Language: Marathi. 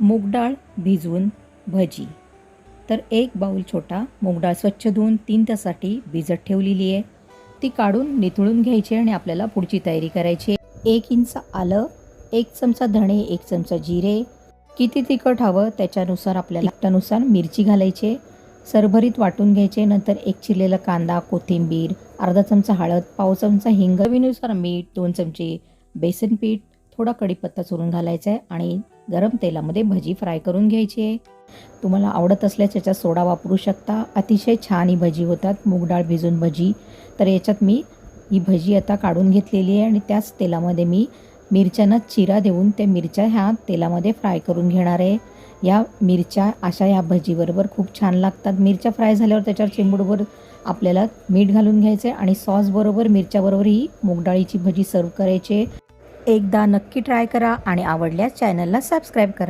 मूग डाळ भिजवून भजी. तर एक बाऊल छोटा मूग डाळ स्वच्छ धुवून 3 तासासाठी भिजत ठेवलेली आहे. ती काढून निथळून घ्यायची आणि आपल्याला पुढची तयारी करायची. 1 इंच आलं, 1 चमचा धणे, 1 चमचा जिरे. किती तिखट हवं त्याच्यानुसार आपल्याला तिखटानुसार मिरची घालायची. सरभरीत वाटून घ्यायचे. नंतर 1 चिरलेला कांदा, कोथिंबीर, अर्धा चमचा हळद, पाव चमचा हिंग, चवीनुसार मीठ, 2 चमचे बेसन पीठ, थोडा कढीपत्ता चुरून घालायचा आहे आणि गरम तेलामध्ये भजी फ्राय करून घ्यायची आहे. तुम्हाला आवडत असल्यास याच्यात सोडा वापरू शकता. अतिशय छान ही भजी होतात, मूग डाळ भिजून भजी. तर याच्यात मी ही भजी आता काढून घेतलेली आहे आणि त्याच तेलामध्ये मी मिरच्यांना चिरा देऊन त्या मिरच्या ह्या तेलामध्ये फ्राय करून घेणार आहे. या मिरच्या अशा ह्या भजीबरोबर खूप छान लागतात. मिरच्या फ्राय झाल्यावर त्याच्यावर चिमूटभर आपल्याला मीठ घालून घ्यायचं आहे आणि सॉसबरोबर मिरच्याबरोबर ही मूग डाळीची भजी सर्व करायची. एकदा नक्की ट्राय करा आणि आवडल्यास चॅनलला सबस्क्राईब करा.